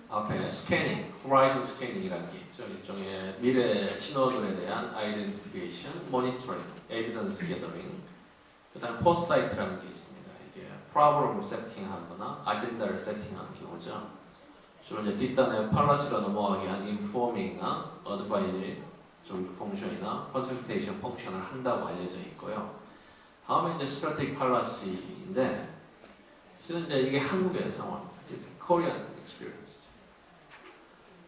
앞에 스캐닝, 호라이즌 스캐닝이라는 게 있죠. 일종의 미래 신호들에 대한 아이덴티피케이션, 모니터링, 에비던스 게더링, 그 다음 포사이트라는 게 있습니다. 이게 프로블럼 세팅하거나 아젠다를 세팅하는 경우죠. 주로 이제 뒷단에 팔라시로 넘어가게 한 인포밍이나 어드바이저리 펑션이나 퍼실테이션 펑션을 한다고 알려져 있고요. 다음에 이제 스트래티직 팔라시인데 실은 이제 이게 한국의 상황입니다. 코리안 익스피리언스.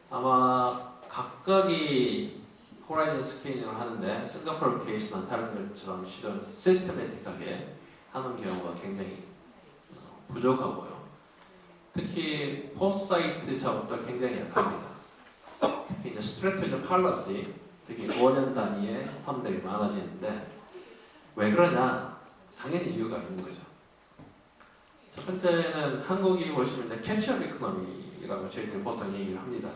아마 각각이 호라이즌 스캐닝을 하는데 싱가포르 케이스나 다른 것처럼 실은 시스테매틱하게 하는 경우가 굉장히 부족하고요. 특히 포사이트 작업도 굉장히 약합니다. 특히 이제 스트래티지 팔러시, 특히 5년 단위의 텀들이 많아지는데 왜 그러냐? 당연히 이유가 있는 거죠. 첫 번째는 한국이 보시면 이제 캐치업 이코노미라고 저희들이 보통 얘기를 합니다.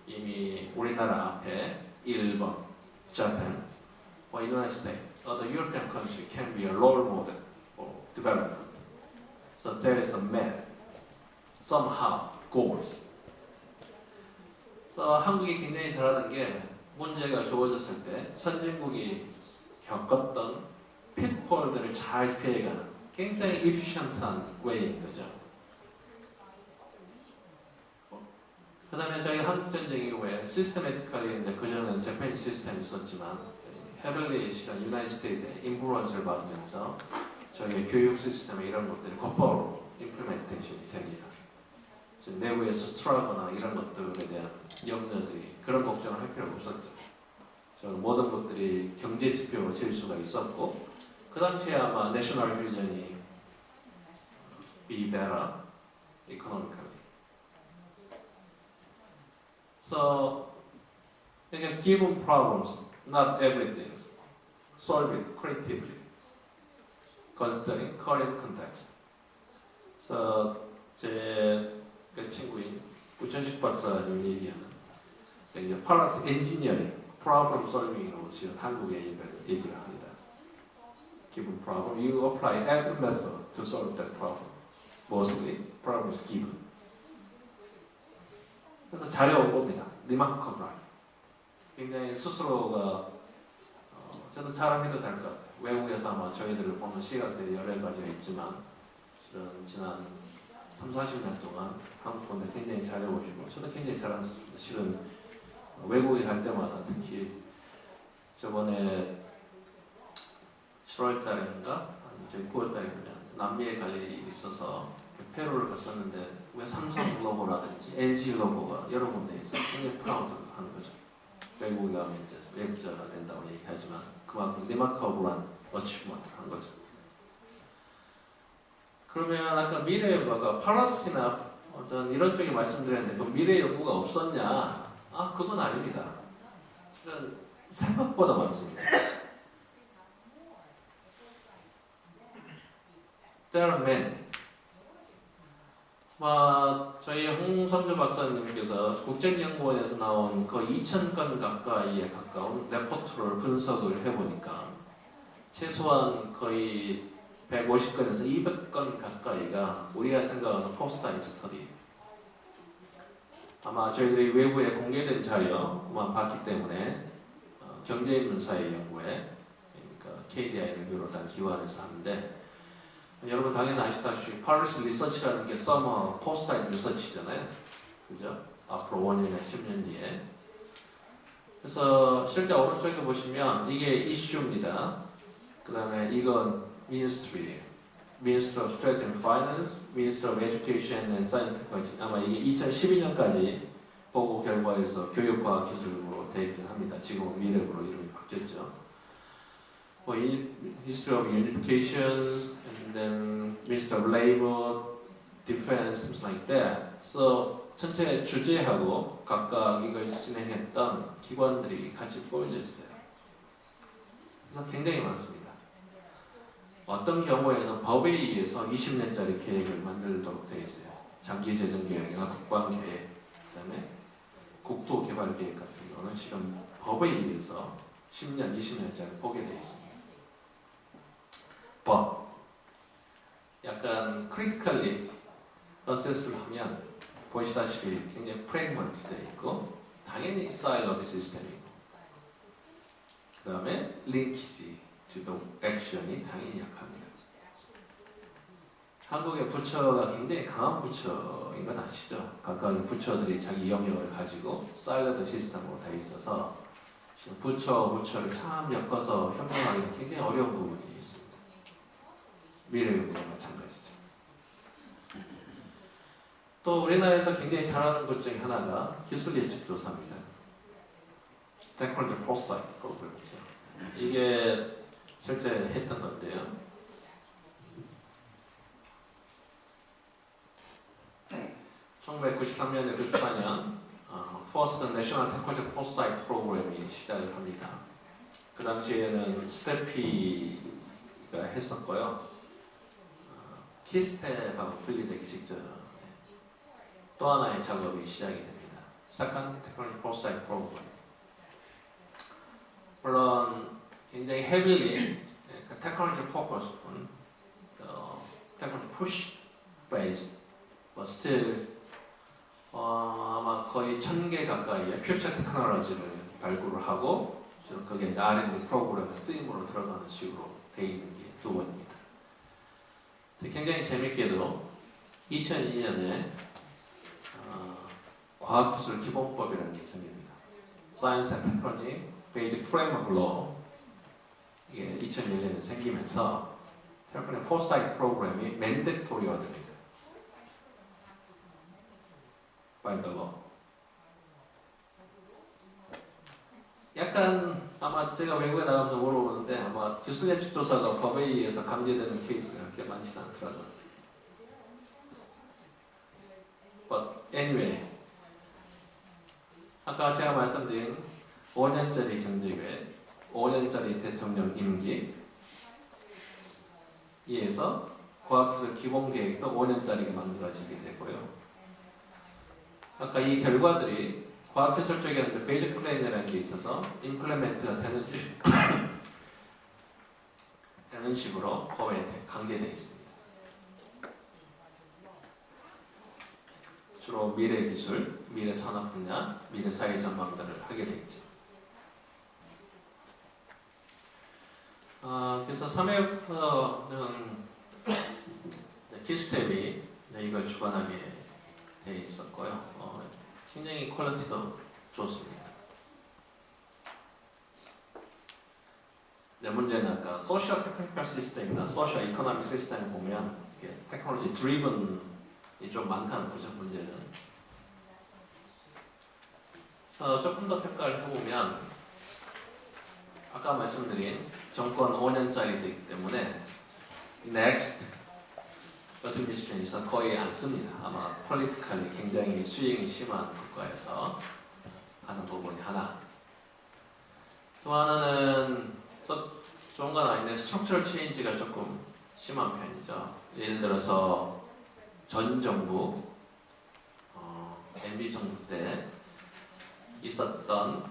이미 우리나라 앞에 일본, Japan, or United States, or the European country can be a role model for development. So there is a map, somehow, goals. So 한국이 굉장히 잘하는 게 문제가 주어졌을 때 선진국이 겪었던 pitfall들을 잘 피해가는 굉장히 efficient한 way인 거죠. 그 다음에 저희 한국전쟁 이후에 시스테매틱하게 이제 그전에는 재팬 시스템이 있었지만 헤블리 시간 유나이티드 스테이트의 인플루언스를 받으면서 저희의 교육 시스템에 이런 것들이 곧바로 임플리멘테이션이 됩니다. 지금 내부에서 스트라거나 이런 것들에 대한 염려들이 그런 걱정을 할 필요가 없었죠. 모든 것들이 경제 지표로 질 수가 있었고 그 당시에 아마 내셔널 비전이 be better economically. So, again, given problems, not everything, solve it creatively, considering current context. So, 제 친구인 우천식 박사님 얘기하는 이제 팔라스 엔지니어링, problem solving으로 지금 한국에 얘기를 합니다. Given problem, you apply every method to solve that problem. Mostly, problems given. 그래서 잘해온 겁니다. 리마커블하게. 굉장히 스스로가 저는 자랑해도 될 것 같아요. 외국에서 아마 저희들을 보는 시각들이 여러 가지가 있지만 실은 지난 30-40년 동안 한국 분들 굉장히 잘해오시고 저도 굉장히 자랑스럽습니다. 실은 외국에 갈 때마다 특히 저번에 7월달인가 아니 9월달인가 남미에 갈 일이 있어서 페루를 갔었는데 왜 삼성 로고라든지 LG 로고가 여러 군데에서 굉장히 프라우드한 거죠. 외국에 가면 이제 외국자가 된다고 얘기하지만 그만큼 리마커블한 어치브먼트를 한 거죠. 그러면 아까 미래 연구가 파라스나 어떤 이런 쪽에 말씀드렸는데 그 미래 연구가 없었냐? 아 그건 아닙니다. 실은 생각보다 많습니다. There are many. 저희 홍성주 박사님께서 국제연구원에서 나온 거의 2,000건 가까이에 가까운 레포트를 분석을 해보니까 최소한 거의 150건에서 200건 가까이가 우리가 생각하는 포스사이트 스터디. 아마 저희들이 외부에 공개된 자료만 봤기 때문에 경제인문사회 연구에 그러니까 KDI를 비롯한 기관에서 하는데 여러분 당연히 아시다시피 파리스 리서치라는 게 서머 포스사이트 리서치잖아요. 그죠? 앞으로 5년이나 10년 뒤에. 그래서 실제 오른쪽에 보시면 이게 이슈입니다. 그 다음에 이건 Ministry of Strategy and Finance, Ministry of Education and Science Technology. 아마 이게 2012년까지 보고 결과에서 교육과학기술부로 되어 있긴 합니다. 지금은 미래부로 이름이 바뀌었죠. History of Unifications, and then Ministry of Labor, Defense, things like that. So 전체 주제하고 각각 이걸 진행했던 기관들이 같이 보여져 있어요. 그래서 굉장히 많습니다. 어떤 경우에는 법에 의해서 20년짜리 계획을 만들도록 되어 있어요. 장기재정계획이나 국방계획, 그다음에 국토개발계획 같은 경우는 지금 법에 의해서 10년, 20년짜리 보게 되어 있습니다. 법. 약간 크리티컬리 어세스를 하면 보시다시피 굉장히 프래그먼트 되어 있고 당연히 사일러드 시스템이고 그 다음에 링키지 주도 액션이 당연히 약합니다. 한국의 부처가 굉장히 강한 부처인 건 아시죠? 각각의 부처들이 자기 영역을 가지고 사일러드 시스템으로 되어 있어서 지금 부처를 참 엮어서 협력하기는 굉장히 어려운 부분이 있습니다. 미래연구와 마찬가지죠. 또 우리나라에서 굉장히 잘하는 것 중에 하나가 기술 예측 조사입니다. Technology Foresight 프로그램이죠. 이게 실제 했던 건데요. 1993년에 94년 First National Technology Foresight 프로그램이 시작을 합니다. 그 당시에는 STEPI가 했었고요. 키스텝하고 분리되기 직전 또 하나의 작업이 시작이 됩니다. Second Technology Foresight Program. 물론 굉장히 heavily technology focused on technology push based, but still 아마 거의 1000개 가까이의 퓨처 테크놀로지를 발굴을 하고 지금 그게 R&D 프로그램의 쓰임으로 들어가는 식으로 되어 있는 게 두 번입니다. 굉장히 재밌게도 2002년에 과학기술 기본법이라는 게 생깁니다. Science and Technology Basic Framework Law 이게 2001년에 생기면서 Technology Foresight 프로그램이 맨데토리가 됩니다. By the law. 약간 아마 제가 외국에 나가면서 물어보는데 아마 기술 예측 조사가 법에 의해서 강제되는 케이스가 그렇게 많지는 않더라고요. But anyway, 아까 제가 말씀드린 5년짜리 경제계획, 5년짜리 대통령 임기에서 과학기술 기본계획도 5년짜리가 만들어지게 되고요. 아까 이 결과들이 과학기술 쪽에는 베이직 플랜이라는 게 있어서 임플리멘트가 되는 식으로 법에 강제되어 있습니다. 주로 미래 기술, 미래 산업 분야, 미래 사회 전망들을 하게 되죠. 그래서 3회부터는 키스텝이 이걸 주관하게 되어 있었고요. 굉장히 퀄리티도 좋습니다. 문제는 아까 소셜 테크니컬 시스템이나 소셜 이코노믹 시스템을 보면 테크놀로지 드리븐이 좀 많다는 거죠, 문제는. 그래서 조금 더 평가를 해보면 아까 말씀드린 정권 5년짜리 되기 때문에 next 어드미니스트레이션에서 거의 안 씁니다. 아마 폴리티컬이 굉장히 스윙이 심한 국가에서 하는 부분이 하나. 또 하나는 좋은 건 아닌데 스트럭처럴 체인지가 조금 심한 편이죠. 예를 들어서 전 정부, MB 정부 때 있었던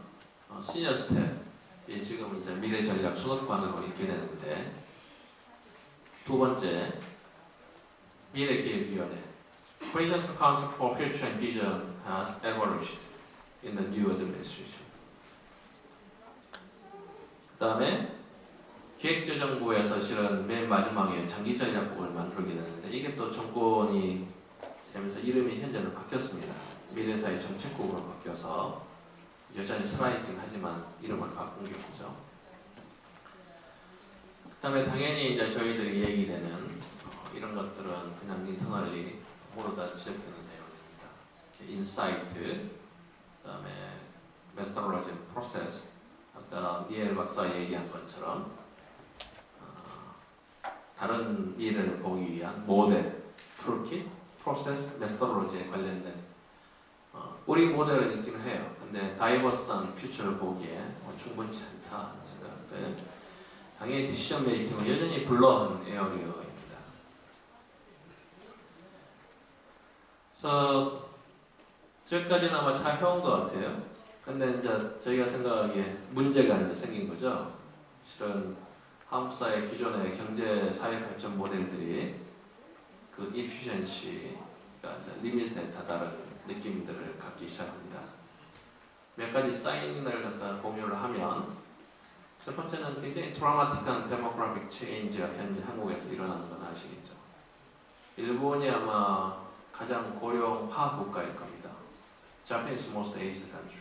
시니어 스텝이 지금 이제 미래전략 수석관으로 있게 되는데 두 번째 미래기획위원회 President's Council for Future and Vision has emerged in the new administration. 그 다음에 기획재정부에서 실은 맨 마지막에 장기전략국을 만들게 되는데 이게 또 정권이 되면서 이름이 현재는 바뀌었습니다. 미래사회 정책국으로 바뀌어서 여전히 살아있긴 하지만 이름을 바꾼 게 뭐죠. 그 다음에 당연히 이제 저희들이 얘기되는 이런 것들은 그냥 인터널리 모두 다 지적되는 내용입니다. 인사이트, 그 다음에 메스터롤로지 프로세스, 아까 니엘 박사 얘기한 것처럼 다른 미래를 보기 위한 모델, 툴킷, 프로세스, 메스터롤로지에 관련된 우리 모델은 있긴 해요. 근데 다이버스한 퓨처를 보기에 충분치 않다 생각들. 당연히 디시전 메이킹은 여전히 블러한 에어리어입니다. 그래서 저기까지는 아마 잘 해온 것 같아요. 근데 이제 저희가 생각하기에 문제가 이제 생긴 거죠. 실은 한국 사회 기존의 경제 사회 발전 모델들이 그 efficiency가 이제 리밋에 다다른 느낌들을 갖기 시작합니다. 몇 가지 사인을 갖다 공유를 하면 첫 번째는 굉장히 트라우마틱한 데모그래픽 체인지가 현재 한국에서 일어나는 건 아시겠죠. 일본이 아마 가장 고령화 국가일 겁니다. Japanese is most aged country.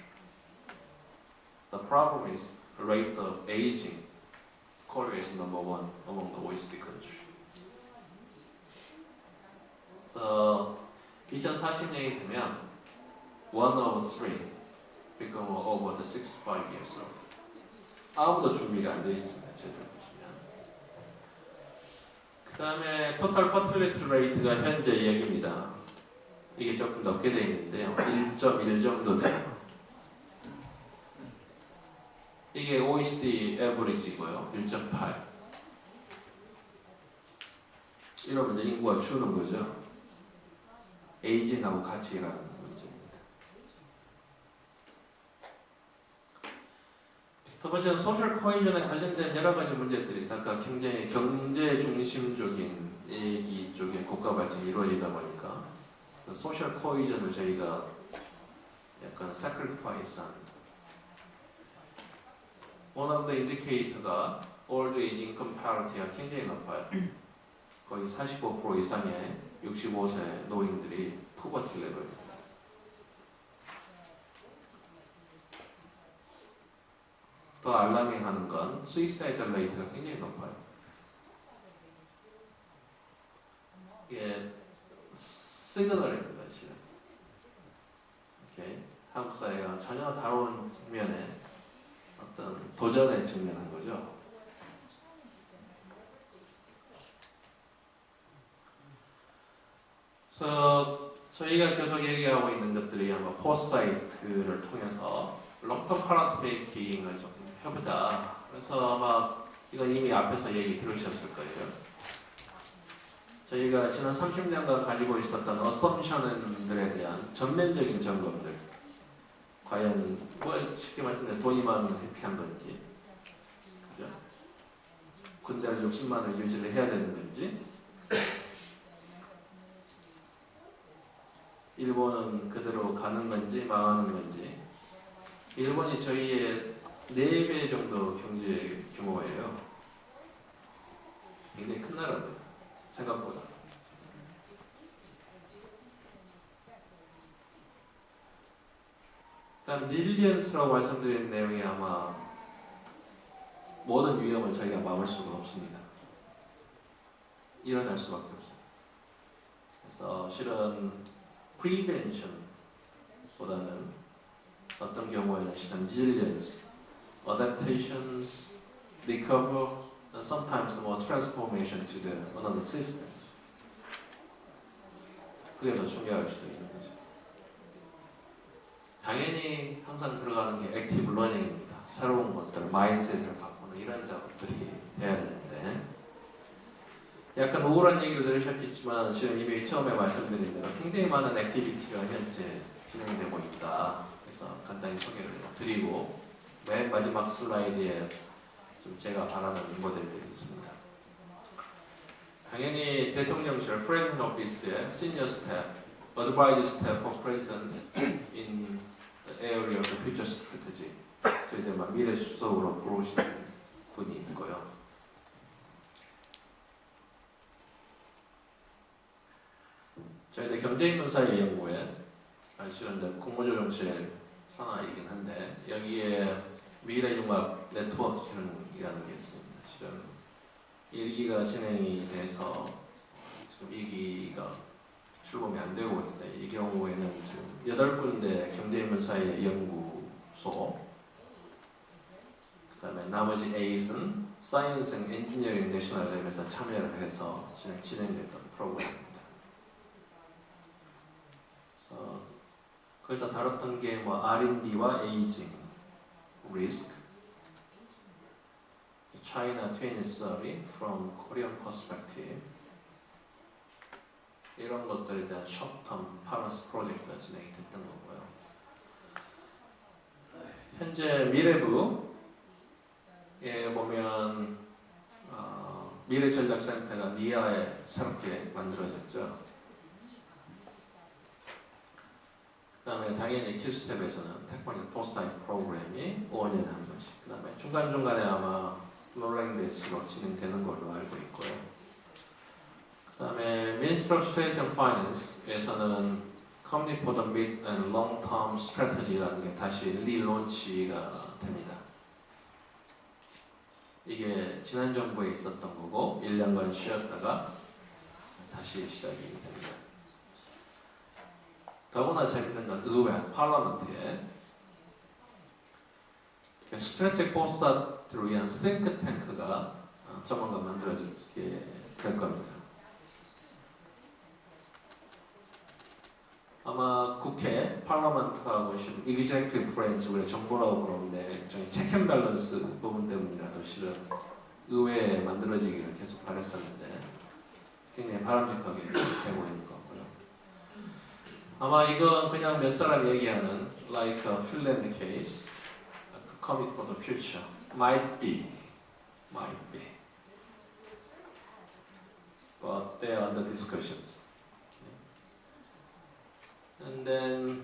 The problem is the rate of aging. Korea is number one among the OECD country. So 2040년이 되면 1/3 become over the 65 years old. 아무도 준비가 안 되어 있습니다. 제대로 보시면. 그 다음에 total fertility rate가 현재 얘기입니다. 이게 조금 높게 되어 있는데요. 1.1 정도 돼요. 이게 OECD 에버리지고요. 1.8. 이러면 이제 인구가 주는 거죠. 에이징하고 같이 일하는 문제입니다. 두 번째는 소셜 코헤전에 관련된 여러 가지 문제들이 있어요. 아까 굉장히 경제 중심적인 얘기 쪽에 국가 발전이 이루어지다 보니까 소셜 코헤전을 저희가 약간 sacrifice한 one of the indicator가 old aging comparity가 굉장히 높아요. 거의 45% 이상의 65세 노인들이 푸버티 레벨입니다. 더 알라밍하는 건 수이사이드 레이트가 굉장히 높아요. 이게 시그널입니다, 지금. 이렇게 한국 사회가 전혀 다른 측면에 어떤 도전에 직면한 거죠. 그래서 저희가 계속 얘기하고 있는 것들이 아마 포사이트를 통해서 롱텀 밸런스 메이킹을 좀 해보자. 그래서 아마 이건 이미 앞에서 얘기 들으셨을 거예요. 저희가 지난 30년간 가지고 있었던 어썸션들에 대한 전면적인 점검들. 과연 뭐 쉽게 말씀드리면 돈이 많으면 해피한 건지, 그죠? 군대를 60만을 유지를 해야 되는 건지, 일본은 그대로 가는 건지 망하는 건지. 일본이 저희의 4배 정도 경제 규모예요. 굉장히 큰 나라입니다. 생각보다. 일단 리질리언스라고 말씀드린 내용이 아마 모든 위험을 저희가 막을 수가 없습니다. 일어날 수밖에 없어요. 그래서 실은 prevention보다는 어떤 경우에는 실은 resilience, adaptations, recover, and sometimes more transformation to the another system. 그게 더 중요할 수도 있는 거죠. 당연히 항상 들어가는 게 액티브 러닝입니다. 새로운 것들, 마인드셋을 바꾸는 이런 작업들이 돼야 되는데 약간 우울한 얘기를 들으셨겠지만 지금 이미 처음에 말씀드린 대로 굉장히 많은 액티비티가 현재 진행되고 있다. 그래서 간단히 소개를 드리고 맨 마지막 슬라이드에 좀 제가 바라는 모델들이 있습니다. 당연히 대통령실 프레지던트 오피스의 시니어 스텝, 어드바이저 스텝 for president in the area of the future strategy. 저희들 막 미래 수석으로 부르시는 분이 있고요. 저희들 경제인문사회 연구에 실은 국무조정실 산하이긴 한데 여기에 미래융합 네트워킹이라는 게 있습니다. 실은 1기가 진행이 돼서 지금 2기가 출범이 안 되고 있는데 이 경우에는 지금 8군데 경제인문사회 연구소 그 다음에 나머지 8은 사이언스 앤 엔지니어링 내셔널 랩에서 참여를 해서 진행됐던 프로그램입니다. 그래서 거기서 다뤘던 게 뭐 R&D와 에이징, 리스크, China 2030 from Korean perspective 이런 것들에 대한 숏텀 파라스 프로젝트가 진행이 됐던 거고요. 현재 미래부에 보면 미래전략센터가 니아에 새롭게 만들어졌죠. 그 다음에 당연히 킬스텝에서는 테크닉 포스타임 프로그램이 5년에 한 번씩, 그 다음에 중간중간에 아마 롤링 배치로 진행되는 걸로 알고 있고요. 그 다음에 Ministry of Strategy and Finance에서는 Company for the Mid and Long Term Strategy라는 게 다시 리론치가 됩니다. 이게 지난 정부에 있었던 거고 1년간 쉬었다가 다시 시작이 됩니다. 더구나 재밌는 건 의회, 파라먼트에 스트레티직 포스트를 위한 싱크탱크가 조만간 만들어지게 될 겁니다. 아마 국회, 파라먼트하고 이그제큐티브 브랜치, 우리 정부라고 부르는데 체크 앤 밸런스 부분 때문이라도 실은 의회에 만들어지기를 계속 바랬었는데 굉장히 바람직하게 되고 있는 것 같고요. 아마 이건 그냥 몇 사람 얘기하는 like a Finland case, commit for the future, might be, but they are under discussions. And then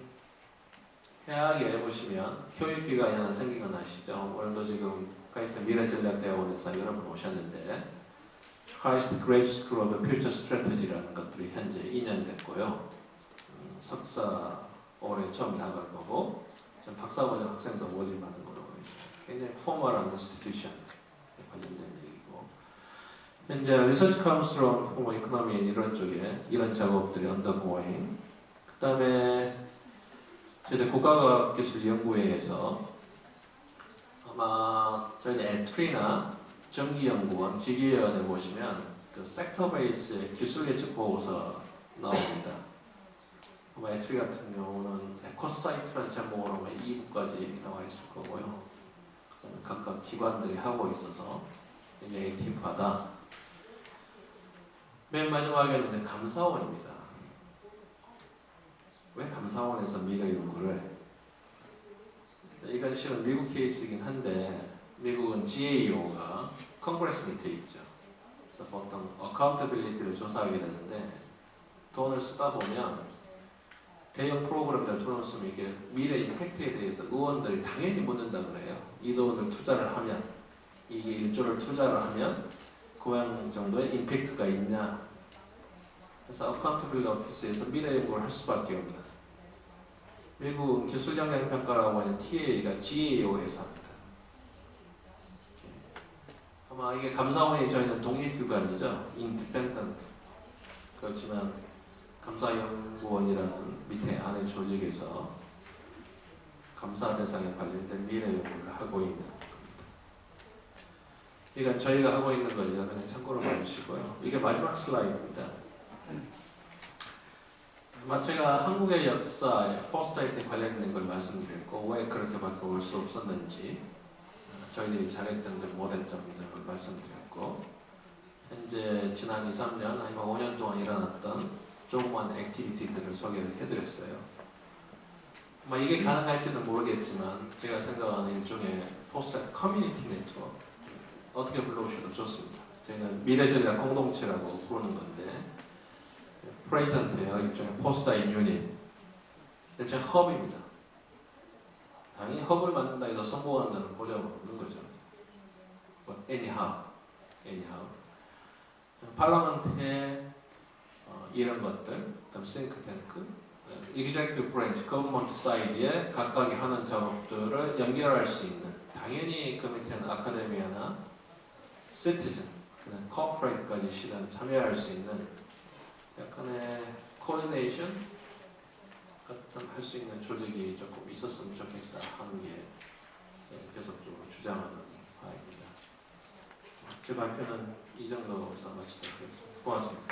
해학에 보시면 교육기관이 하나 생긴 건 아시죠? 오늘도 지금 카이스트 미래전략대학원에서 여러분 오셨는데 카이스트 Graduate School of Future Strategy라는 것들이 현재 2년 됐고요. 석사 올해 처음 나갈 거고 박사과정 학생도 모집받은 걸로 알고 있습니다. 굉장히 포멀한 인스티튜션에 관련된 얘기고 현재 리서치 카운슬 온 포머 이코노미 이런 쪽에 이런 작업들이 언더고잉. 그 다음에 저희 국가과학기술연구회에서 아마 저희 에트리나 정기연구원, 기계연에 보시면 그 섹터 베이스의 기술 예측 보고서 나옵니다. 아마 에트리 같은 경우는 에코사이트라는 제목으로 2부까지 나와 있을 거고요. 각각 기관들이 하고 있어서 굉장히 액티브하다. 맨 마지막에는 감사원입니다. 왜 감사원에서 미래 연구를 해? 이건 실은 미국 케이스이긴 한데 미국은 GAO가 컨그레스 밑에 있죠. 그래서 보통 어카운터빌리티를 조사하게 되는데 돈을 쓰다 보면 대형 프로그램들 돈을 쓰면 이게 미래 임팩트에 대해서 의원들이 당연히 묻는다 그래요. 이 돈을 투자를 하면 이 1조를 투자를 하면 그 정도의 임팩트가 있냐. 그래서 어카운터빌리티 오피스에서 미래 연구를 할 수밖에 없는 미국 기술영향평가라고 하는 TA가 GAO에서 합니다. 아마 이게 감사원이 저희는 독립기관이죠. 인디펜던트. 그렇지만 감사연구원이라는 밑에 안에 조직에서 감사 대상에 관련된 미래 연구를 하고 있는 겁니다. 이건 저희가 하고 있는 거니까 그냥 참고로 봐주시고요. 이게 마지막 슬라이드입니다. 제가 한국의 역사에 포사이트에 관련된 걸 말씀드렸고 왜 그렇게밖에 올 수 없었는지 저희들이 잘했던 점 못했던 걸 말씀드렸고 현재 지난 2, 3년 아니면 5년 동안 일어났던 조그만 액티비티들을 소개를 해드렸어요. 이게 가능할지는 모르겠지만 제가 생각하는 일종의 포사이트 커뮤니티 네트워크 어떻게 불러오셔도 좋습니다. 저희는 미래전략 공동체라고 부르는 건데 프레지던트예요. 일종의 포사이트 유닛, 일종의 헙입니다. 당연히 헙을 만든다 해서 성공한다는 보장은 없는 거죠. But anyhow. 팔라먼트의 이런 것들, 그다음 싱크탱크, executive branch, government side에 각각이 하는 작업들을 연결할 수 있는 당연히 그 밑에는 아카데미아나 citizen, 그다음 corporate까지 실현 참여할 수 있는 약간의 코디네이션 같은 할 수 있는 조직이 조금 있었으면 좋겠다 하는 게 계속적으로 주장하는 바입니다. 제 발표는 이 정도에서 마치도록 하겠습니다. 고맙습니다.